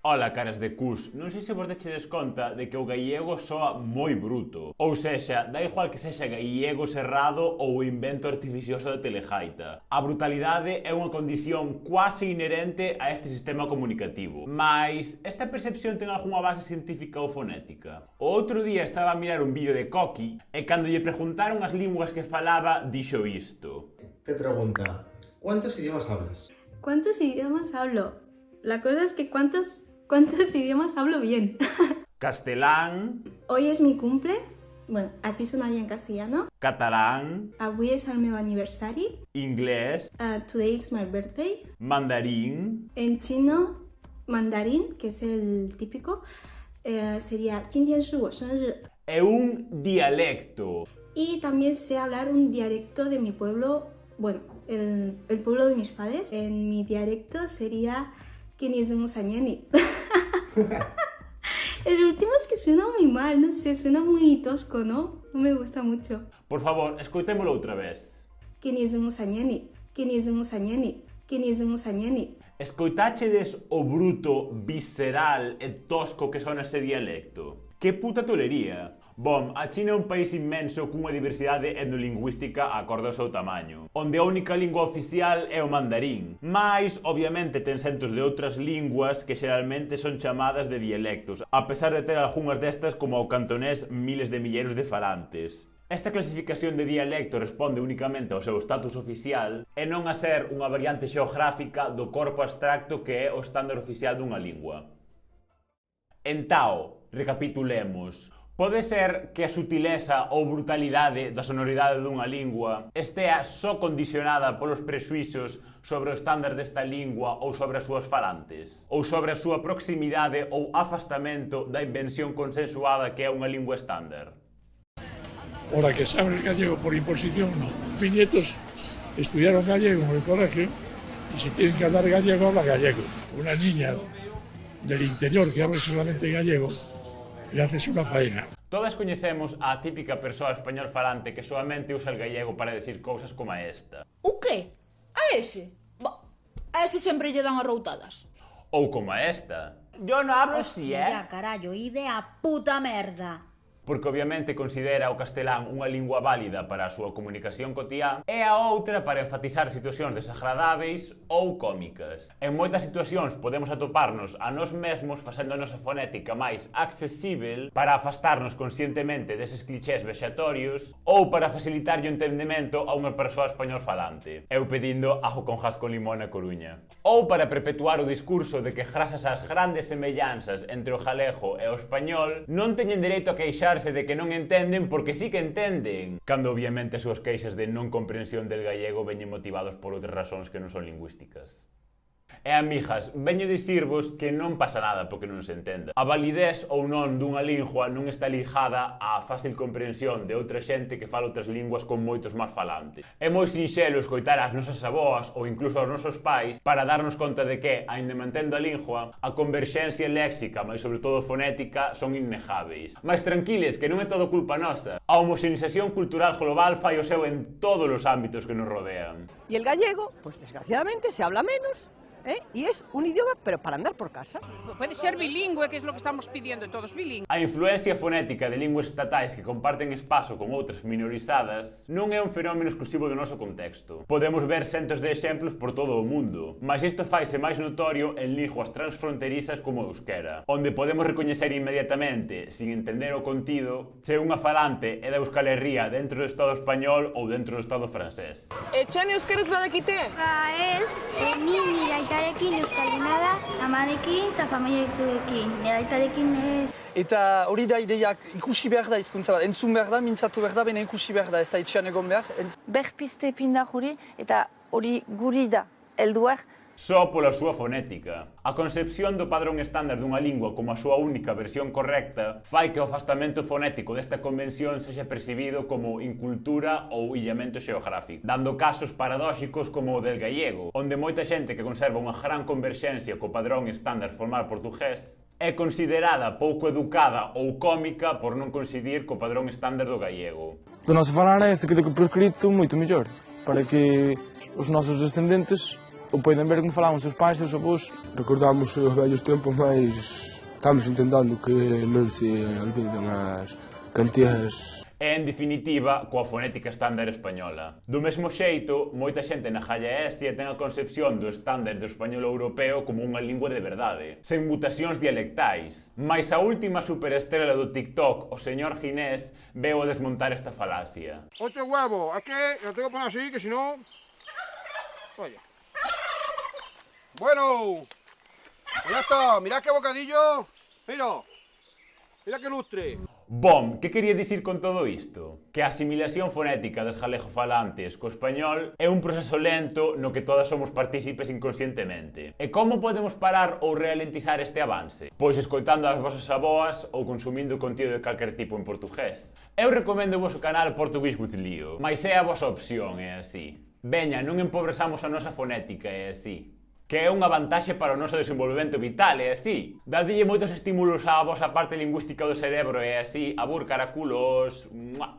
Ola, caras de cus, non sei se vos dechedes conta de que o gallego soa moi bruto. Ou sexa, dá igual que sexa gallego serrado ou o invento artificioso da telegaita. A brutalidade é unha condición quase inherente a este sistema comunicativo. Mais, esta percepción ten algunha base científica ou fonética? O outro día estaba a mirar un vídeo de Coqui e cando lle preguntaron as linguas que falaba, dixo isto. Te pregunta, ¿cuántos idiomas hablas? ¿Cuántos idiomas hablo? La cosa es que ¿cuántos idiomas hablo bien? Castelán, Hoy es mi cumple. Bueno, así sonaría en castellano. catalán, Avui és el meu aniversari. inglés, Today is my birthday. mandarín, En chino, mandarín, que es el típico, sería 今天是我生日. e un dialecto. Y también sé hablar un dialecto de mi pueblo, bueno, el pueblo de mis padres. En mi dialecto sería 今年是我生日. El último es que suena muy mal, no sé, suena muy tosco, ¿no? No me gusta mucho. Por favor, escoitémolo outra vez. 今年是我生日. 今年是我生日. 今年是我生日. Escoitáchedes o bruto, visceral e tosco que sona ese dialecto? Que puta tolería! Bom, a China é un país inmenso cunha diversidade etnolingüística acorde ao seu tamaño, onde a única lingua oficial é o mandarín, mais, obviamente, ten centos de outras linguas que xeralmente son chamadas de dialectos, a pesar de ter algunhas destas como o cantonés miles de milleiros de falantes. Esta clasificación de dialecto responde únicamente ao seu status oficial e non a ser unha variante xeográfica do corpo abstracto que é o estándar oficial dunha lingua. Entao, recapitulemos. Pode ser que a sutileza ou brutalidade da sonoridade dunha lingua estea só condicionada polos prexuízos sobre o estándar desta lingua ou sobre as súas falantes, ou sobre a súa proximidade ou afastamento da invención consensuada que é unha lingua estándar. Ahora que saben el gallego por imposición, no. Mis nietos estudiaron gallego en el colegio y si tienen que hablar gallego, habla gallego. Una niña del interior que habla solamente gallego, le haces una faena. Todas coñecemos a típica persoa español falante que solamente usa el gallego para decir cousas como esta. O qué? A ese? A ese sempre lle dan arroutadas. Ou como esta. Yo no hablo así, Hostia, carallo, ide a puta merda. Porque obviamente considera o castelán unha lingua válida para a súa comunicación cotiá e a outra para enfatizar situacións desagradáveis ou cómicas. En moitas situacións podemos atoparnos a nós mesmos facendo a nosa fonética máis accesível para afastarnos conscientemente deses clichés vexatorios ou para facilitar o entendemento a unha persoa español falante. Eu pedindo ajo con jas con limón na Coruña. Ou para perpetuar o discurso de que grazas ás grandes semellanzas entre o galego e o español non teñen dereito a queixar de que non entenden porque sí que entenden, cando obviamente as súas queixas de non comprensión del gallego veñen motivados por outras razóns que non son lingüísticas. E amigas, veño dicirvos que non pasa nada porque non se entenda. A validez ou non dunha lingua non está ligada á fácil comprensión de outra xente que fala outras linguas con moitos máis falantes. É moi sinxelo escoitar as nosas aboas ou incluso aos nosos pais para darnos conta de que, aínda mantendo a lingua, a converxencia léxica, mas sobre todo fonética, son innegáveis. Mas tranquiles, que non é todo culpa nosa. A homoxenización cultural global fai o seu en todos os ámbitos que nos rodean. Y el gallego, pues desgraciadamente se habla menos, y es un idioma, pero para andar por casa. Puede ser bilingüe, que es lo que estamos pidiendo todos, bilingüe. A influencia fonética de linguas estatais que comparten espazo con outras minorizadas non é un fenómeno exclusivo do noso contexto. Podemos ver centos de exemplos por todo o mundo, mas isto faise máis notorio en linguas transfronterizas como o euskera, onde podemos recoñecer inmediatamente, sin entender o contido, se unha falante é da Euskal Herria dentro do Estado español ou dentro do Estado francés. Etxean euskaraz badakite? Ez, ni nire aitarekin euskalduna da, amarekin eta familiarekin. Nire aitarekin ez. Eta hori da ideiak ikusi behar da hizkuntza bat, entzun behar da, mintzatu behar da, baina ikusi behar da, ez da etxean egon behar. Berpizte pinda juri eta hori guri da, helduak. Só pola súa fonética. A concepción do padrón estándar dunha lingua como a súa única versión correcta fai que o afastamento fonético desta convención sexa percibido como incultura ou illamento xeográfico, dando casos paradóxicos como o del gallego, onde moita xente que conserva unha gran converxencia co padrón estándar formal portugués é considerada pouco educada ou cómica por non coincidir co padrón estándar do gallego. Do noso falar é se queda por escrito moito mellor, para que os nosos descendentes ou poden ver como falaban os seus pais e os avós. Recordamos os vellos tempos, mas estamos intentando que non se olviden as cantías. E, en definitiva, coa fonética estándar española. Do mesmo xeito, moita xente na Galia Estia ten a concepción do estándar do español europeo como unha lingua de verdade, sen mutacións dialectais. Mais a última superestrela do TikTok, o señor Ginés, veu a desmontar esta falacia. 8 huevos, es que lo tengo que poner así, que si no... Oye. Bueno, ya está, mirad qué bocadillo. Mira, mira qué lustre. Bom, que quería dicir con todo isto? Que a asimilación fonética das galegofalantes co español é un proceso lento no que todas somos partícipes inconscientemente. E como podemos parar ou ralentizar este avance? Pois escoitando as vosas aboas ou consumindo contido de calquer tipo en portugués. Eu recomendo o vosso canal Portuguese with Leo, mas é a vosa opción, é así. Veña, non empobresamos a nosa fonética, é así. Que é unha vantaxe para o noso desenvolvemento vital, é así. Dadille moitos estímulos á vosa parte lingüística do cerebro, é así. Abur, caraculos... Mua.